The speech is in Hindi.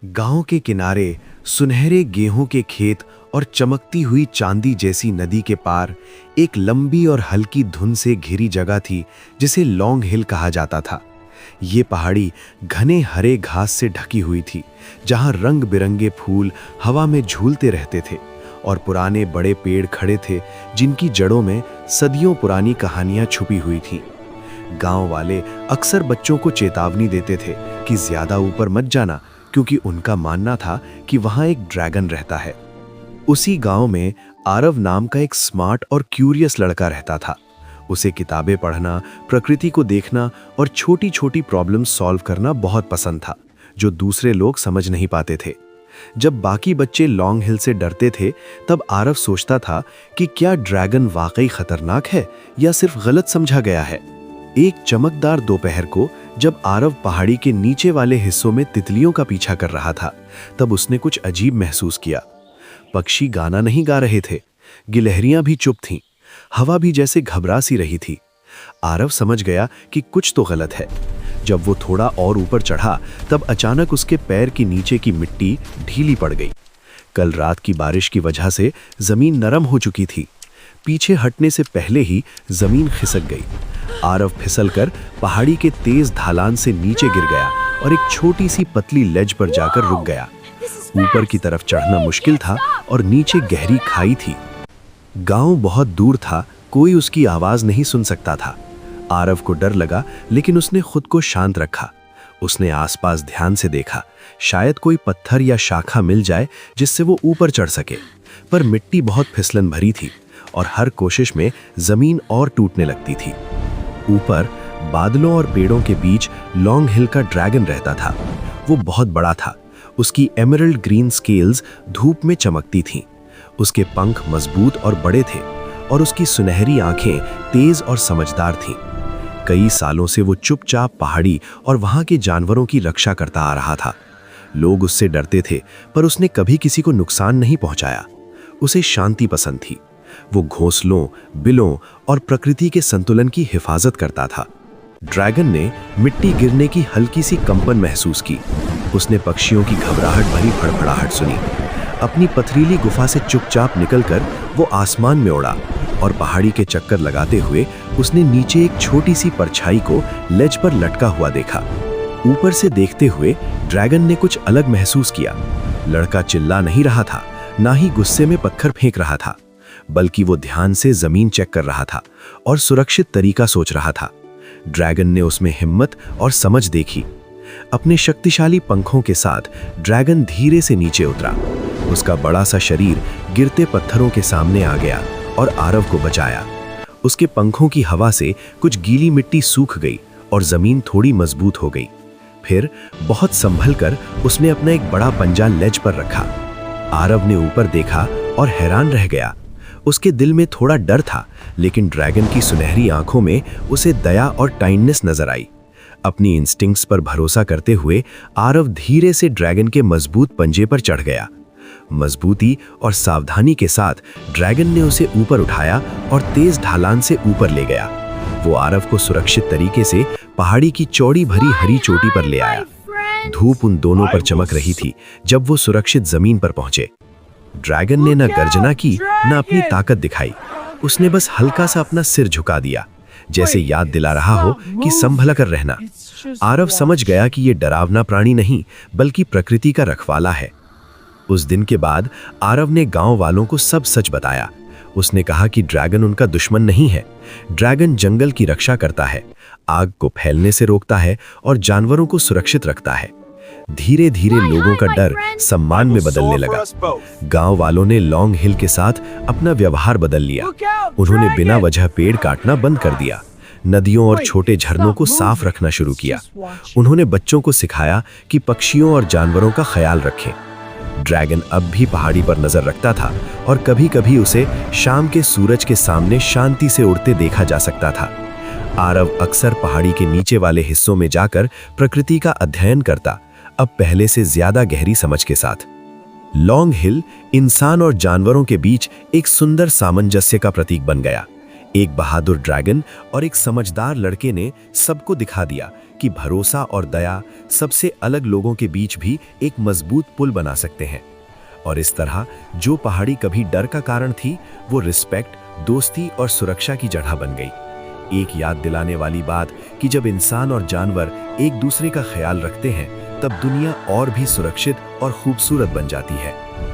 गांव के किनारे सुनहरे गेहूं के खेत और चमकती हुई चांदी जैसी नदी के पार एक लंबी और हल्की धुंध से घिरी जगह थी जिसे लॉन्ग हिल कहा जाता था। ये पहाड़ी घने हरे घास से ढकी हुई थी, जहां रंग बिरंगे फूल हवा में झूलते रहते थे और पुराने बड़े पेड़ खड़े थे जिनकी जड़ों में सदियों पुरानी कहानियां छुपी हुई थीं। गांव वाले अक्सर बच्चों को चेतावनी देते थे कि ज्यादा ऊपर मत जाना, क्योंकि उनका मानना था कि वहां एक ड्रैगन रहता है। उसी गांव में आरव नाम का एक स्मार्ट और क्यूरियस लड़का रहता था। उसे किताबें पढ़ना, प्रकृति को देखना और छोटी छोटी प्रॉब्लम सॉल्व करना बहुत पसंद था, जो दूसरे लोग समझ नहीं पाते थे। जब बाकी बच्चे लॉन्ग हिल से डरते थे, तब आरव सोचता था कि क्या ड्रैगन वाकई खतरनाक है या सिर्फ गलत समझा गया है। एक चमकदार दोपहर को जब आरव पहाड़ी के नीचे वाले हिस्सों में तितलियों का पीछा कर रहा था, तब उसने कुछ अजीब महसूस किया। पक्षी गाना नहीं गा रहे थे, गिलहरियां भी चुप थीं, हवा भी जैसे घबरा सी रही थी। आरव समझ गया कि कुछ तो गलत है। जब वो थोड़ा और ऊपर चढ़ा, तब अचानक उसके पैर की नीचे की मिट्टी ढीली पड़ गई। कल रात की बारिश की वजह से जमीन नरम हो चुकी थी। पीछे हटने से पहले ही जमीन खिसक गई। आरव फिसलकर पहाड़ी के तेज ढलान से नीचे गिर गया और एक छोटी सी पतली लेज पर जाकर रुक गया। ऊपर की तरफ चढ़ना मुश्किल था और नीचे गहरी खाई थी। गांव बहुत दूर था, कोई उसकी आवाज नहीं सुन सकता था। आरव को डर लगा, लेकिन उसने खुद को शांत रखा। उसने आसपास ध्यान से देखा, शायद कोई पत्थर या शाखा मिल जाए जिससे वो ऊपर चढ़ सके। पर मिट्टी बहुत फिसलन भरी थी और हर कोशिश में जमीन और टूटने लगती थी। ऊपर बादलों और पेड़ों के बीच लॉन्ग हिल का ड्रैगन रहता था। वो बहुत बड़ा था। उसकी एमरल्ड ग्रीन स्केल्स धूप में चमकती थीं। उसके पंख मजबूत और बड़े थे और उसकी सुनहरी आंखें तेज और समझदार थीं। कई सालों से वो चुपचाप पहाड़ी और वहां के जानवरों की रक्षा करता आ रहा था। लोग उससे डरते थे, पर उसने कभी किसी को नुकसान नहीं पहुंचाया। उसे शांति पसंद थी। वो घोंसलों, बिलों और प्रकृति के संतुलन की हिफाजत करता था। ड्रैगन ने मिट्टी गिरने की हल्की सी कंपन महसूस की। उसने पक्षियों की घबराहट भरी फड़फड़ाहट सुनी। अपनी पथरीली गुफा से चुपचाप निकलकर वो आसमान में उड़ा और पहाड़ी के चक्कर लगाते हुए उसने नीचे एक छोटी सी परछाई को लेज पर लटका हुआ देखा। ऊपर से देखते हुए ड्रैगन ने कुछ अलग महसूस किया। लड़का चिल्ला नहीं रहा था, ना ही गुस्से में पत्थर फेंक रहा था, बल्कि वो ध्यान से जमीन चेक कर रहा था और सुरक्षित तरीका सोच रहा था। ड्रैगन ने उसमें हिम्मत और समझ देखी। अपने शक्तिशाली पंखों के साथ ड्रैगन धीरे से नीचे उतरा। उसका बड़ा सा शरीर गिरते पत्थरों के सामने आ गया और आरव को बचाया। उसके पंखों की हवा से कुछ गीली मिट्टी सूख गई और जमीन थोड़ी मजबूत हो गई। फिर बहुत संभल कर उसने अपना एक बड़ा पंजा लेज पर रखा। आरव ने ऊपर देखा और हैरान रह गया। उसके दिल में थोड़ा डर था, लेकिन ड्रैगन की सुनहरी आंखों में उसे दया और काइंडनेस नजर आई। अपनी इंस्टिंक्ट्स पर भरोसा करते हुए आरव धीरे से ड्रैगन के मजबूत पंजे पर चढ़ गया। मजबूती और सावधानी के साथ ड्रैगन ने उसे ऊपर उठाया और तेज ढलान से ऊपर ले गया। वो आरव को सुरक्षित तरीके से पहाड़ी की चौड़ी भरी हरी चोटी पर ले आया। धूप उन दोनों पर चमक रही थी जब वो सुरक्षित जमीन पर पहुंचे। ड्रैगन ने न गर्जना की, न अपनी ताकत दिखाई। उसने बस हल्का सा अपना सिर झुका दिया, जैसे याद दिला रहा हो कि संभल कर रहना। आरव समझ गया कि ये डरावना प्राणी नहीं, बल्कि प्रकृति का रखवाला है। उस दिन के बाद आरव ने गांव वालों को सब सच बताया। उसने कहा कि ड्रैगन उनका दुश्मन नहीं है। ड्रैगन जंगल की रक्षा करता है, आग को फैलने से रोकता है और जानवरों को सुरक्षित रखता है। धीरे धीरे लोगों का डर सम्मान में बदलने लगा। गांव वालों ने लॉन्ग हिल के साथ अपना व्यवहार बदल लिया। उन्होंने बिना वजह पेड़ काटना बंद कर दिया, नदियों और छोटे झरनों को साफ रखना शुरू किया। उन्होंने बच्चों को सिखाया कि पक्षियों और जानवरों का ख्याल रखें। ड्रैगन अब भी पहाड़ी पर नजर रखता था और कभी-कभी उसे शाम के सूरज के सामने शांति से उड़ते देखा जा सकता था। आरव अक्सर पहाड़ी के नीचे वाले हिस्सों में जाकर प्रकृति का अध्ययन करता, अब पहले से ज्यादा गहरी समझ के साथ। लॉन्ग हिल इंसान और जानवरों के बीच एक सुंदर सामंजस्य का प्रतीक बन गया। एक बहादुर ड्रैगन और एक समझदार लड़के ने सबको दिखा दिया कि भरोसा और दया सबसे अलग लोगों के बीच भी एक मजबूत पुल बना सकते हैं। और इस तरह जो पहाड़ी कभी डर का कारण थी, वो रिस्पेक्ट, दोस्ती और सुरक्षा की जगह बन गई। एक याद दिलाने वाली बात कि जब इंसान और जानवर एक दूसरे का ख्याल रखते हैं, तब दुनिया और भी सुरक्षित और खूबसूरत बन जाती है।